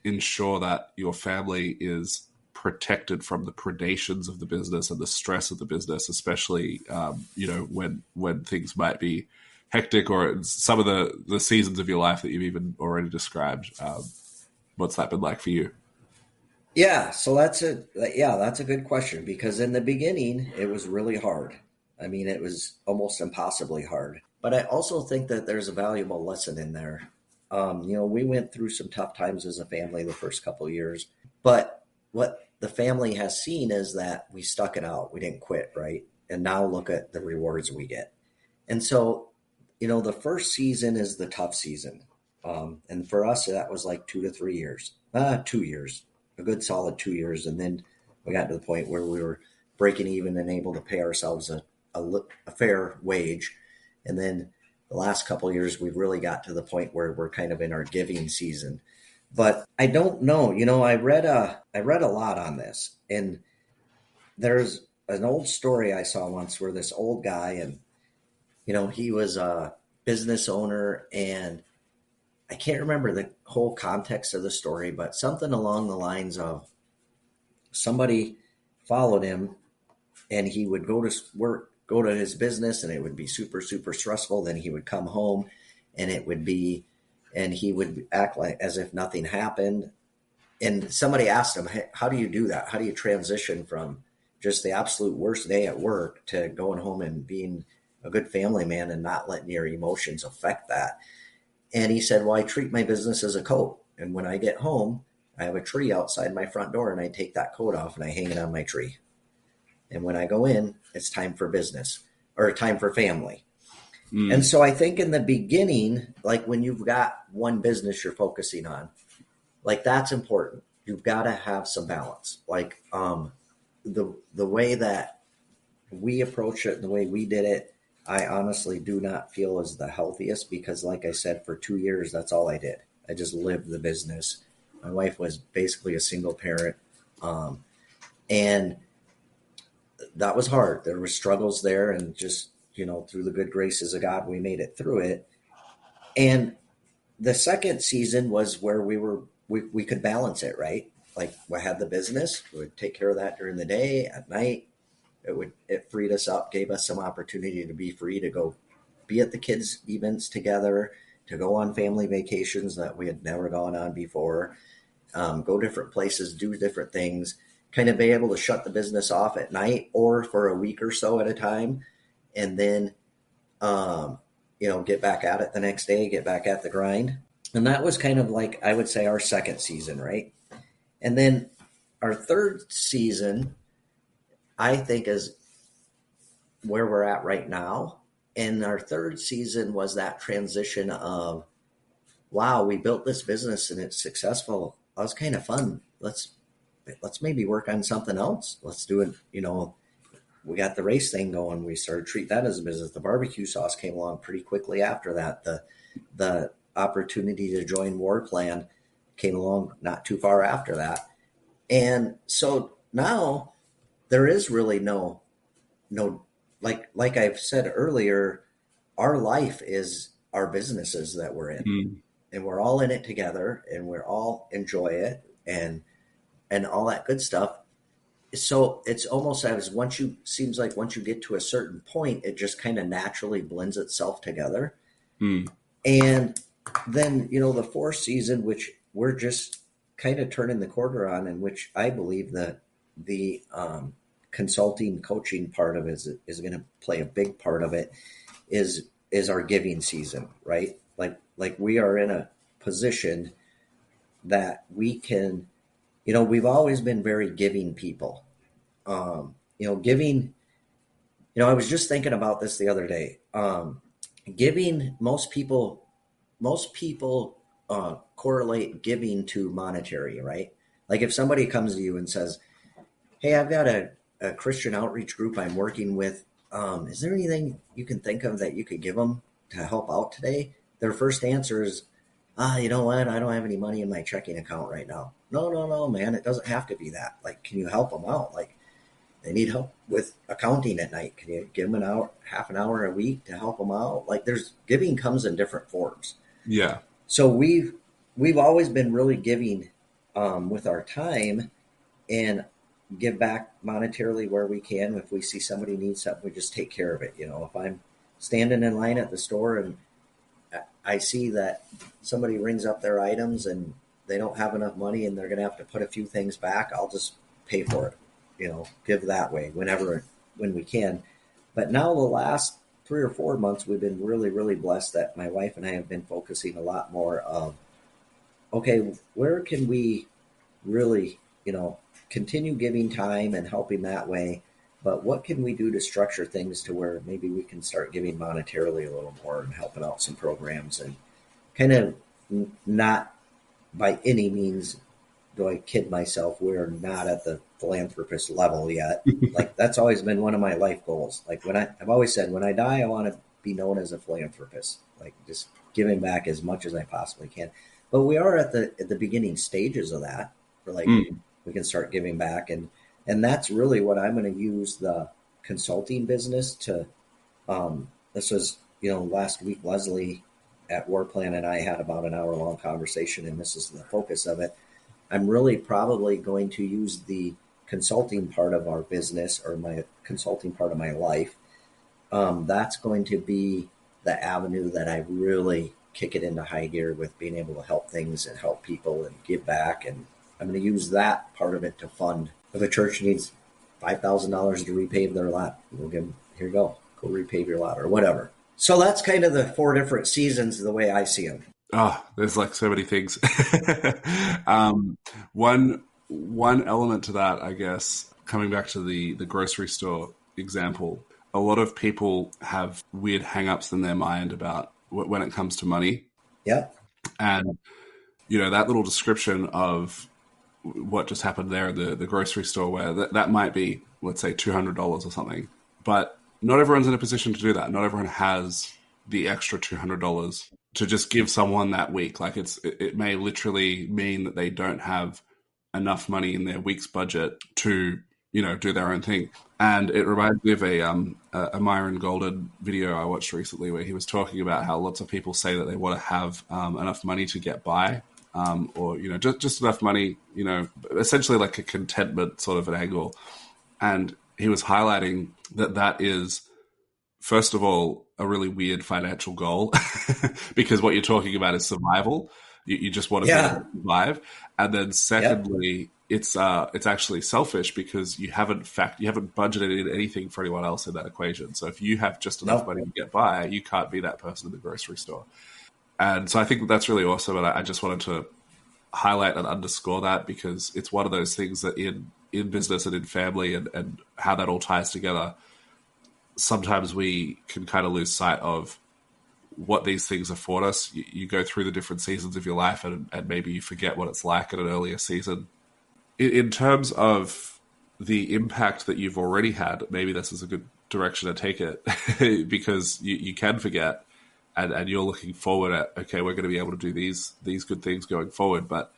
ensure that your family is protected from the predations of the business and the stress of the business, especially when things might be hectic, or some of the seasons of your life that you've even already described? What's that been like for you? Yeah, so that's a good question because in the beginning it was really hard. I mean, it was almost impossibly hard. But I also think that there's a valuable lesson in there. We went through some tough times as a family the first couple of years, but what the family has seen is that we stuck it out. We didn't quit, right? And now look at the rewards we get. And so, the first season is the tough season. And for us, that was like 2 to 3 years, 2 years, a good solid 2 years. And then we got to the point where we were breaking even and able to pay ourselves a fair wage. And then the last couple of years, we've really got to the point where we're kind of in our giving season. But I don't know. I read a lot on this, and there's an old story I saw once where this old guy, and he was a business owner, and I can't remember the whole context of the story, but something along the lines of somebody followed him, and he would go to work, go to his business, and it would be super, super stressful. Then he would come home, and and he would act like as if nothing happened. And somebody asked him, "Hey, how do you do that? How do you transition from just the absolute worst day at work to going home and being a good family man and not letting your emotions affect that?" And he said, "Well, I treat my business as a coat. And when I get home, I have a tree outside my front door, and I take that coat off and I hang it on my tree. And when I go in, it's time for business or time for family." And Mm. so I think in the beginning, like when you've got one business you're focusing on, like that's important. You've got to have some balance. Like the way that we approach it, the way we did it, I honestly do not feel is the healthiest because, like I said, for 2 years, that's all I did. I just lived the business. My wife was basically a single parent, and that was hard. There were struggles there, and just through the good graces of God, we made it through it. And the second season was where we could balance it, right? Like we had the business, we would take care of that during the day. At night, it freed us up, gave us some opportunity to be free to go be at the kids' events together, to go on family vacations that we had never gone on before, go different places, do different things, kind of be able to shut the business off at night or for a week or so at a time, and then, get back at it the next day, get back at the grind. And that was kind of like, I would say, our second season, right? And then our third season, I think, is where we're at right now. And our third season was that transition of, wow, we built this business and it's successful. That was kind of fun. Let's maybe work on something else. Let's do it. We got the race thing going. We started to treat that as a business. The barbecue sauce came along pretty quickly after that. The opportunity to join War Plan came along not too far after that. And so now there is really no, like I've said earlier, our life is our businesses that we're in. Mm. And we're all in it together, and we're all enjoy it and all that good stuff. So it's almost as seems like once you get to a certain point, it just kind of naturally blends itself together. Mm. And then, the fourth season, which we're just kind of turning the corner on, in which I believe that the consulting coaching part of it is going to play a big part of it, is our giving season, right? Like we are in a position that we can, we've always been very giving people. Giving, I was just thinking about this the other day. Giving, most people correlate giving to monetary, right? Like if somebody comes to you and says, hey, I've got a Christian outreach group I'm working with. Is there anything you can think of that you could give them to help out today? Their first answer is, you know what? I don't have any money in my checking account right now. No, man. It doesn't have to be that. Like, can you help them out? Like, they need help with accounting at night. Can you give them an hour, half an hour a week to help them out? Like, giving comes in different forms. Yeah. So we've always been really giving with our time, and give back monetarily where we can. If we see somebody needs something, we just take care of it. If I'm standing in line at the store and I see that somebody rings up their items and they don't have enough money and they're going to have to put a few things back, I'll just pay for it, give that way when we can. But now the last 3 or 4 months, we've been really, really blessed that my wife and I have been focusing a lot more of, okay, where can we really, continue giving time and helping that way, but what can we do to structure things to where maybe we can start giving monetarily a little more and helping out some programs, and kind of not by any means do I kid myself, we're not at the philanthropist level yet. Like that's always been one of my life goals. Like I've always said, when I die, I want to be known as a philanthropist, like just giving back as much as I possibly can. But we are at the beginning stages of that. We're like, we can start giving back. And that's really what I'm going to use the consulting business to. This was, last week, Leslie at War Plan and I had about an hour-long conversation, and this is the focus of it. I'm really probably going to use the consulting part of our business, or my consulting part of my life. That's going to be the avenue that I really kick it into high gear with, being able to help things and help people and give back. And I'm going to use that part of it to fund. If a church needs $5,000 to repave their lot, we'll give them, here you go repave your lot, or whatever. So that's kind of the 4 different seasons the way I see them. Oh, there's like so many things. One element to that, I guess, coming back to the grocery store example, a lot of people have weird hang-ups in their mind about when it comes to money. Yeah. And, that little description of what just happened there in the grocery store, where that might be, let's say, $200 or something. But not everyone's in a position to do that. Not everyone has the extra $200 to just give someone that week. Like it may literally mean that they don't have enough money in their week's budget to, do their own thing. And it reminds me of a Myron Golden video I watched recently, where he was talking about how lots of people say that they want to have enough money to get by, or just enough money, essentially like a contentment sort of an angle. And he was highlighting that is first of all, a really weird financial goal because what you're talking about is survival. You just want to be able Yeah. to survive, and then Yep. secondly, it's actually selfish because you haven't budgeted in anything for anyone else in that equation. So if you have just enough Nope. money to get by, you can't be that person in the grocery store. And so I think that's really awesome, and I just wanted to highlight and underscore that because it's one of those things that in business and in family and how that all ties together, sometimes we can kind of lose sight of what these things afford us. You go through the different seasons of your life and maybe you forget what it's like in an earlier season. In terms of the impact that you've already had, maybe this is a good direction to take it because you can forget and you're looking forward at, okay, we're going to be able to do these good things going forward. But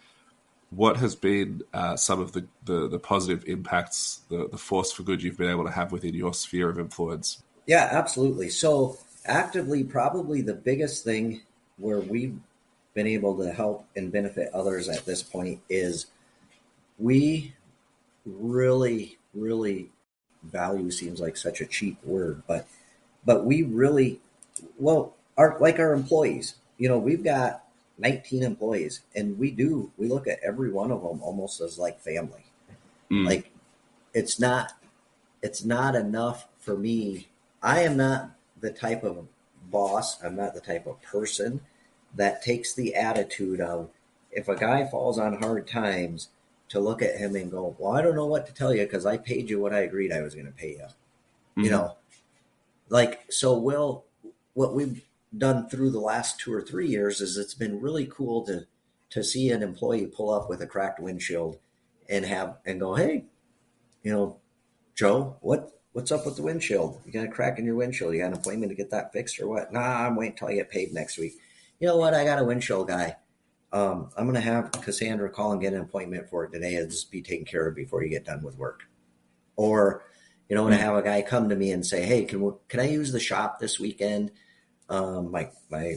what has been some of the positive impacts, the force for good you've been able to have within your sphere of influence? Yeah, absolutely. So actively, probably the biggest thing where we've been able to help and benefit others at this point is we really, really value seems like such a cheap word, but we really well our like our employees. We've got 19 employees, and we look at every one of them almost as like family. Mm, Like it's not it's not enough for me. I am not the type of boss, I'm not the type of person that takes the attitude of if a guy falls on hard times to look at him and go, well, I don't know what to tell you because I paid you what I agreed I was going to pay you. You mm, know, so what we've done through the last 2 or 3 years is it's been really cool to see an employee pull up with a cracked windshield and go, hey, you know, Joe, what's up with the windshield? You got a crack in your windshield? You got an appointment to get that fixed or what? Nah, I'm waiting till I get paid next week. You know what? I got a windshield guy. I'm gonna have Cassandra call and get an appointment for it today and just be taken care of before you get done with work. Or, when I mm. have a guy come to me and say, "Hey, can I use the shop this weekend? My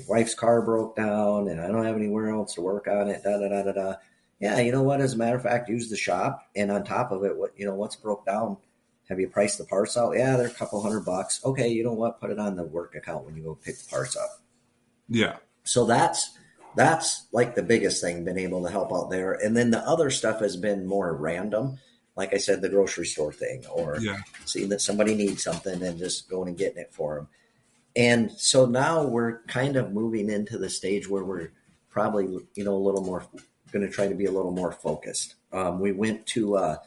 wife's car broke down and I don't have anywhere else to work on it." Da da da da da. Yeah, you know what? As a matter of fact, use the shop, and on top of it, what's broke down? Have you priced the parts out? Yeah, they're a couple $100. Okay, you know what? Put it on the work account when you go pick the parts up. Yeah, So that's like the biggest thing, been able to help out there. And then the other stuff has been more random, like I said, the grocery store thing, or yeah. seeing that somebody needs something and just going and getting it for them. And so now we're kind of moving into the stage where we're probably a little more going to try to be a little more focused. We went to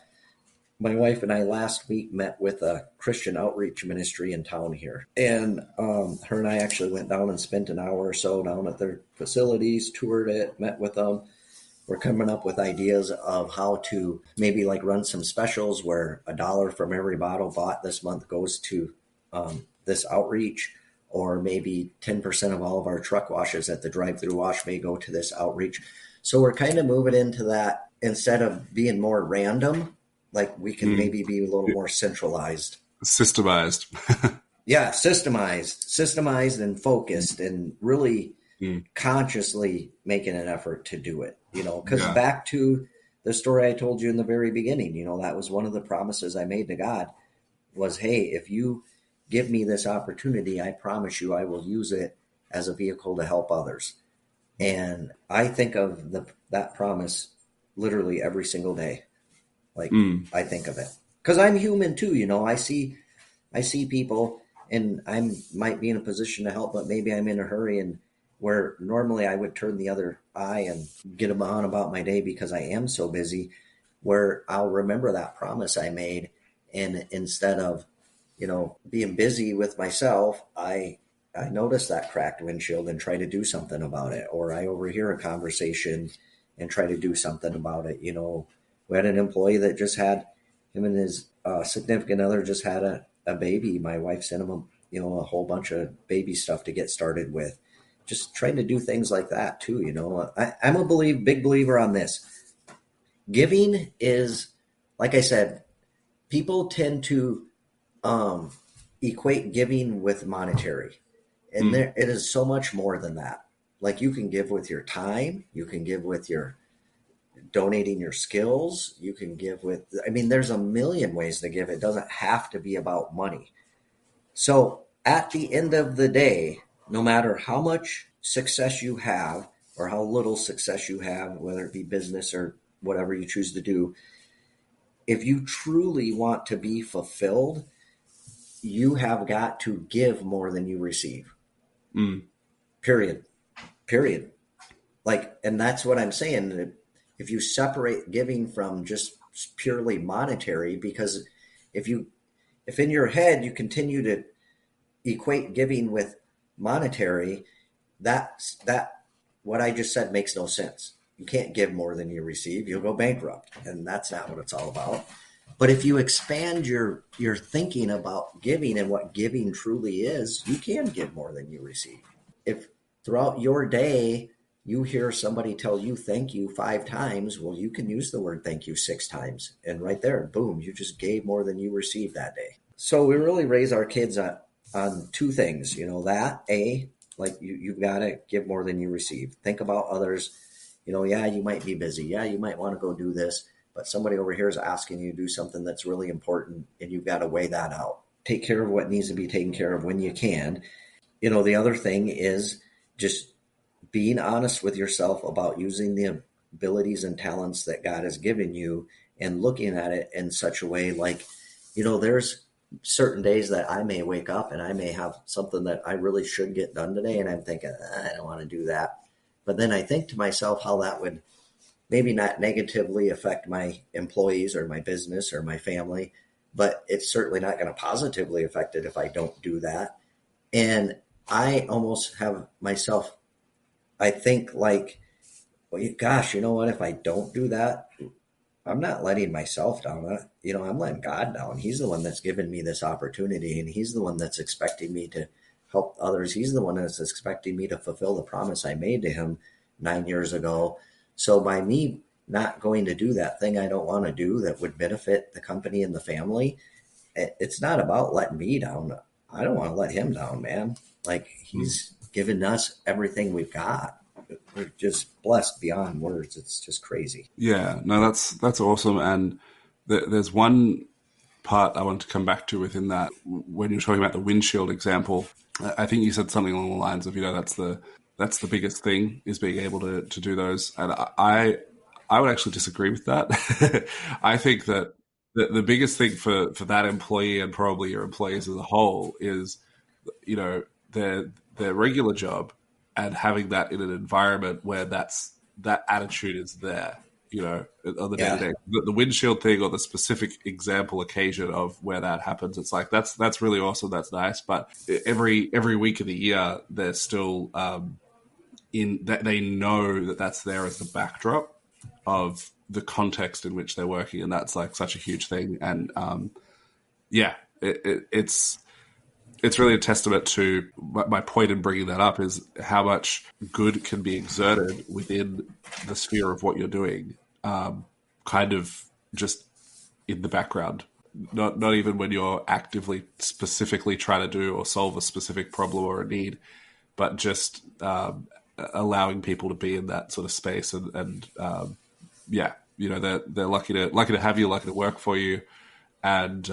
My wife and I last week met with a Christian outreach ministry in town here. And her and I actually went down and spent an hour or so down at their facilities, toured it, met with them. We're coming up with ideas of how to maybe like run some specials where $1 from every bottle bought this month goes to this outreach, or maybe 10% of all of our truck washes at the drive-through wash may go to this outreach. So we're kind of moving into that instead of being more random, like we can Mm. maybe be a little more centralized. Systemized. Yeah, systemized and focused and really Mm, consciously making an effort to do it, because yeah. back to the story I told you in the very beginning, that was one of the promises I made to God was, hey, if you give me this opportunity, I promise you I will use it as a vehicle to help others. And I think of that promise literally every single day. Like Mm, I think of it because I'm human too. I see people, and I might be in a position to help, but maybe I'm in a hurry, and where normally I would turn the other eye and get on about my day because I am so busy, where I'll remember that promise I made, and instead of being busy with myself, I notice that cracked windshield and try to do something about it, or I overhear a conversation and try to do something about it. We had an employee that just had him and his significant other just had a baby. My wife sent him a whole bunch of baby stuff to get started with. Just trying to do things like that too. I'm a big believer on this. Giving is, like I said, people tend to um, equate giving with monetary, and mm, there it is so much more than that. Like you can give with your time, you can give with your donating your skills, you can give there's a million ways to give. It doesn't have to be about money. So at the end of the day, no matter how much success you have or how little success you have, whether it be business or whatever you choose to do, if you truly want to be fulfilled, you have got to give more than you receive. Mm. Period. Period. Like, and that's what I'm saying. If you separate giving from just purely monetary, because if in your head you continue to equate giving with monetary, that what I just said makes no sense. You can't give more than you receive. You'll go bankrupt, and that's not what it's all about. But if you expand your thinking about giving and what giving truly is, you can give more than you receive. If throughout your day you hear somebody tell you thank you 5 times, well, you can use the word thank you 6 times. And right there, boom, you just gave more than you received that day. So we really raise our kids on two things, that like you've got to give more than you receive. Think about others. Yeah, you might be busy. Yeah, you might want to go do this, but somebody over here is asking you to do something that's really important, and you've got to weigh that out. Take care of what needs to be taken care of when you can. The other thing is just being honest with yourself about using the abilities and talents that God has given you and looking at it in such a way like, there's certain days that I may wake up and I may have something that I really should get done today. And I'm thinking, I don't want to do that. But then I think to myself how that would maybe not negatively affect my employees or my business or my family, but it's certainly not going to positively affect it if I don't do that. And I almost have myself, I think like, well, gosh, you know what? If I don't do that, I'm not letting myself down. I'm letting God down. He's the one that's given me this opportunity, and he's the one that's expecting me to help others. He's the one that's expecting me to fulfill the promise I made to him 9 years ago. So by me not going to do that thing I don't want to do that would benefit the company and the family, it's not about letting me down. I don't want to let him down, man. Like, he's given us everything we've got. We're just blessed beyond words. It's just crazy. Yeah, no, that's awesome. And there's one part I want to come back to within that. When you're talking about the windshield example, I think you said something along the lines of, that's the biggest thing, is being able to do those. And I would actually disagree with that. I think that the biggest thing for that employee and probably your employees as a whole is, their regular job, and having that in an environment where that attitude is there, on the day to day. The windshield thing, or the specific example occasion of where that happens, it's like that's really awesome. That's nice. But every week of the year, they're still in that they know that that's there as the backdrop of the context in which they're working, and that's like such a huge thing. And it's really a testament to my point in bringing that up is how much good can be exerted within the sphere of what you're doing, kind of just in the background, not even when you're actively specifically trying to do or solve a specific problem or a need, but just allowing people to be in that sort of space. And they're lucky to have you, lucky to work for you. And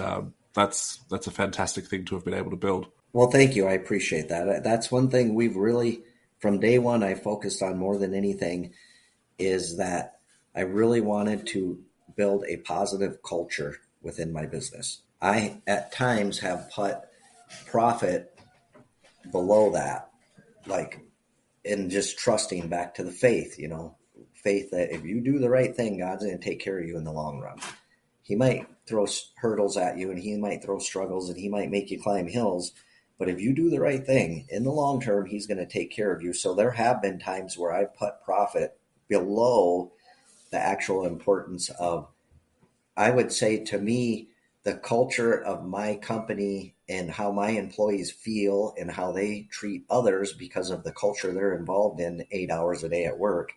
that's a fantastic thing to have been able to build. Well, thank you. I appreciate that. That's one thing we've really, from day one, I focused on more than anything, is that I really wanted to build a positive culture within my business. I, at times, have put profit below that, like, in just trusting back to the faith, faith that if you do the right thing, God's going to take care of you in the long run. He might throw hurdles at you, and he might throw struggles, and he might make you climb hills. But if you do the right thing, in the long term, he's going to take care of you. So there have been times where I've put profit below the actual importance of, I would say, to me, the culture of my company and how my employees feel and how they treat others because of the culture they're involved in 8 hours a day at work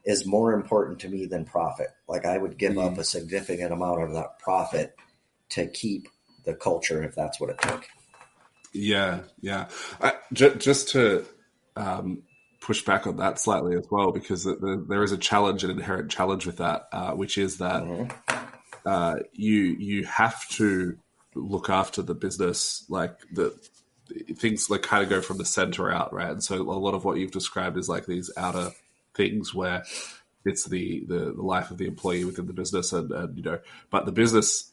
is more important to me than profit. Like, I would give up a significant amount of that profit to keep the culture if that's what it took. Yeah. Just to push back on that slightly as well, because there is a challenge, an inherent challenge with that, which is that you have to look after the business, like things like kind of go from the center out, right? And so a lot of what you've described is like these outer things where it's the life of the employee within the business, and but the business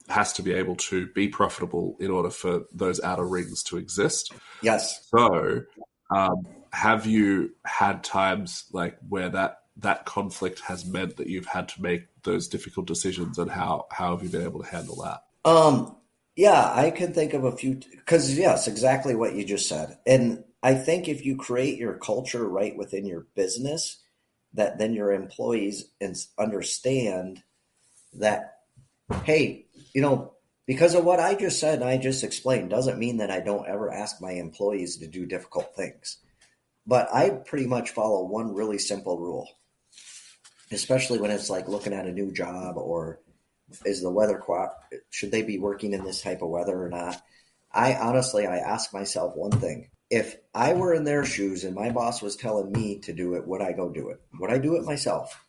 has to be able to be profitable in order for those outer rings to exist. Yes. So, have you had times like where that conflict has meant that you've had to make those difficult decisions, and how have you been able to handle that? Yeah, I can think of a few, because yes, exactly what you just said. And I think if you create your culture right within your business, that then your employees understand that, hey, because of what I just said and I just explained, doesn't mean that I don't ever ask my employees to do difficult things. But I pretty much follow one really simple rule, especially when it's like looking at a new job, or is the weather should they be working in this type of weather or not? I ask myself one thing. If I were in their shoes and my boss was telling me to do it, would I go do it? Would I do it myself?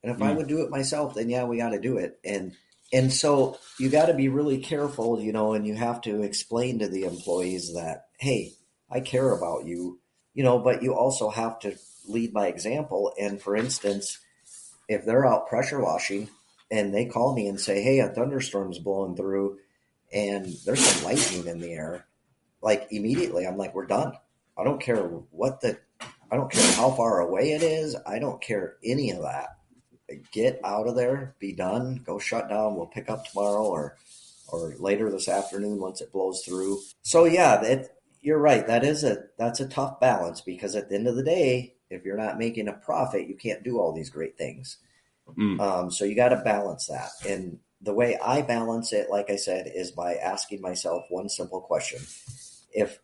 And if I would do it myself, then yeah, we got to do it. And so you got to be really careful, and you have to explain to the employees that, hey, I care about you, but you also have to lead by example. And for instance, if they're out pressure washing and they call me and say, hey, a thunderstorm's blowing through and there's some lightning in the air, like immediately I'm like, we're done. I don't care I don't care how far away it is. I don't care any of that. Get out of there, be done, go shut down. We'll pick up tomorrow or later this afternoon once it blows through. So yeah, you're right. That's a tough balance, because at the end of the day, if you're not making a profit, you can't do all these great things. So you got to balance that. And the way I balance it, like I said, is by asking myself one simple question. If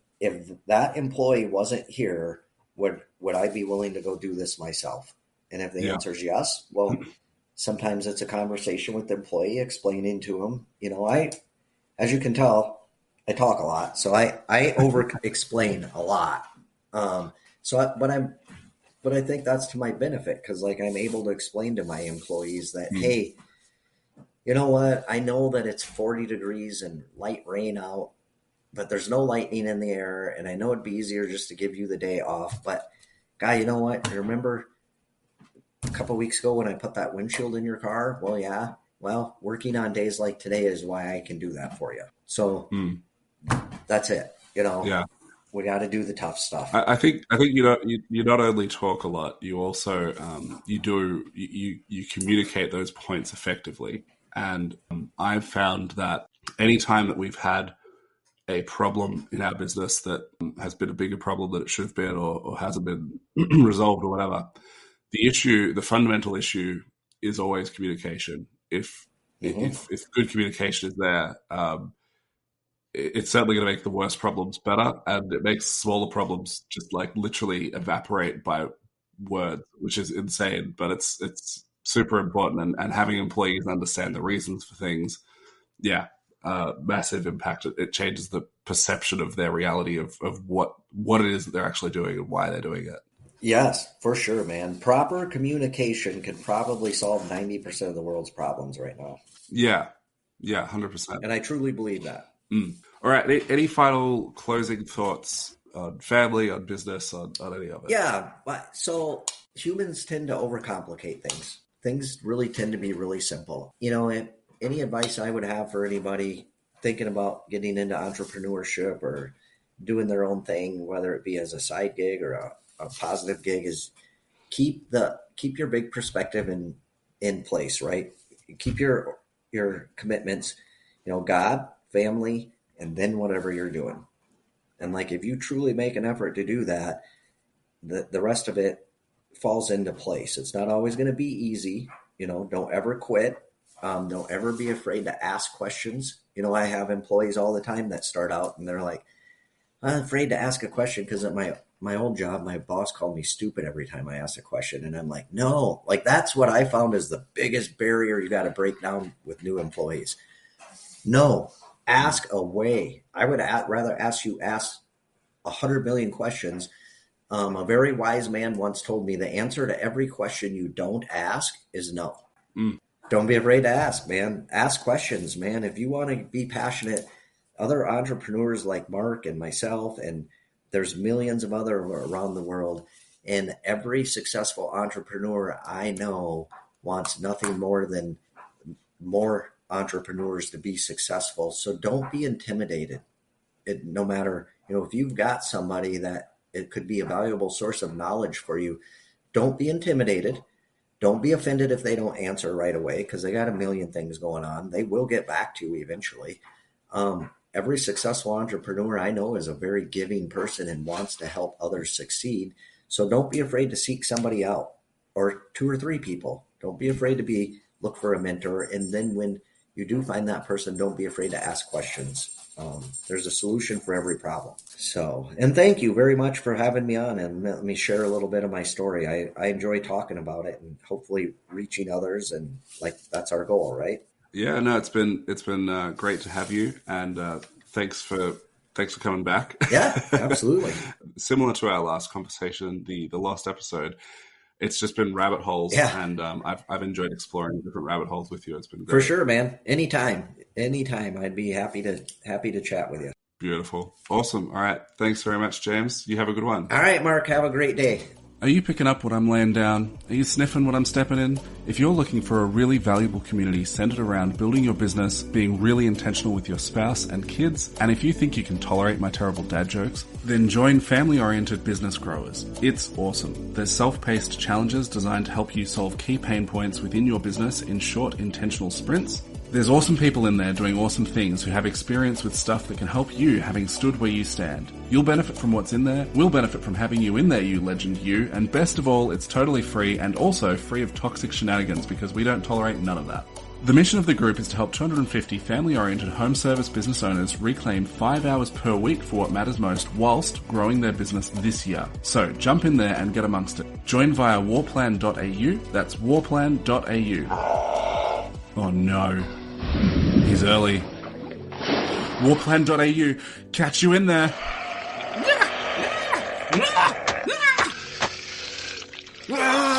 that employee wasn't here, would I be willing to go do this myself? And if the answer is yes, well, sometimes it's a conversation with the employee explaining to him, as you can tell, I talk a lot. So I over explain a lot. But I think that's to my benefit, because like I'm able to explain to my employees that, hey, you know what? I know that it's 40 degrees and light rain out, but there's no lightning in the air. And I know it'd be easier just to give you the day off. But guy, you know what? Remember a couple of weeks ago when I put that windshield in your car? Well, yeah. Well, working on days like today is why I can do that for you. So that's it. Yeah. We got to do the tough stuff. I think you not only talk a lot, you also you communicate those points effectively. And I've found that anytime that we've had a problem in our business that has been a bigger problem than it should have been, or hasn't been resolved or whatever, the fundamental issue is always communication. If good communication is there, it's certainly going to make the worst problems better, and it makes smaller problems just like literally evaporate by words, which is insane. But it's super important, and having employees understand the reasons for things, massive impact. It changes the perception of their reality of what it is that they're actually doing and why they're doing it. Yes, for sure, man. Proper communication can probably solve 90% of the world's problems right now. Yeah, 100%. And I truly believe that. All right. Any final closing thoughts on family, on business, on any of it? Yeah. So humans tend to overcomplicate things. Things really tend to be really simple. Any advice I would have for anybody thinking about getting into entrepreneurship or doing their own thing, whether it be as a side gig or a positive gig, is keep your big perspective in place, right? Keep your commitments, God, family, and then whatever you're doing. And like, if you truly make an effort to do that, the rest of it falls into place. It's not always going to be easy. Don't ever quit. Don't ever be afraid to ask questions. I have employees all the time that start out and they're like, I'm afraid to ask a question because at my old job, my boss called me stupid every time I asked a question. And I'm like, no, like that's what I found is the biggest barrier you got to break down with new employees. No, ask away. I would rather ask 100 million questions. A very wise man once told me the answer to every question you don't ask is no. Don't be afraid to ask, man. Ask questions, man. If you want to be passionate other entrepreneurs like Mark and myself, and there's millions of other around the world. And every successful entrepreneur I know wants nothing more than more entrepreneurs to be successful. So don't be intimidated. No matter, if you've got somebody that it could be a valuable source of knowledge for you, don't be intimidated. Don't be offended if they don't answer right away, because they got a million things going on. They will get back to you eventually. Every successful entrepreneur I know is a very giving person and wants to help others succeed. So don't be afraid to seek somebody out, or 2 or 3 people. Don't be afraid to look for a mentor. And then when you do find that person, don't be afraid to ask questions. There's a solution for every problem. So, and thank you very much for having me on and let me share a little bit of my story. I enjoy talking about it and hopefully reaching others, and that's our goal, right? Yeah, no, it's been great to have you, and thanks for coming back. Yeah, absolutely. Similar to our last conversation, the last episode, it's just been rabbit holes, and I've enjoyed exploring different rabbit holes with you. It's been great. For sure, man. Anytime, I'd be happy to chat with you. Beautiful, awesome. All right, thanks very much, James. You have a good one. All right, Mark. Have a great day. Are you picking up what I'm laying down? Are you sniffing what I'm stepping in? If you're looking for a really valuable community centered around building your business, being really intentional with your spouse and kids, and if you think you can tolerate my terrible dad jokes, then join Family-Oriented Business Growers. It's awesome. There's self-paced challenges designed to help you solve key pain points within your business in short, intentional sprints. There's awesome people in there doing awesome things who have experience with stuff that can help you, having stood where you stand. You'll benefit from what's in there, we'll benefit from having you in there, you legend you, and best of all, it's totally free and also free of toxic shenanigans because we don't tolerate none of that. The mission of the group is to help 250 family-oriented home service business owners reclaim 5 hours per week for what matters most whilst growing their business this year. So jump in there and get amongst it. Join via warplan.au, that's warplan.au. Oh no. He's early. Warplan.au. Catch you in there. Ah!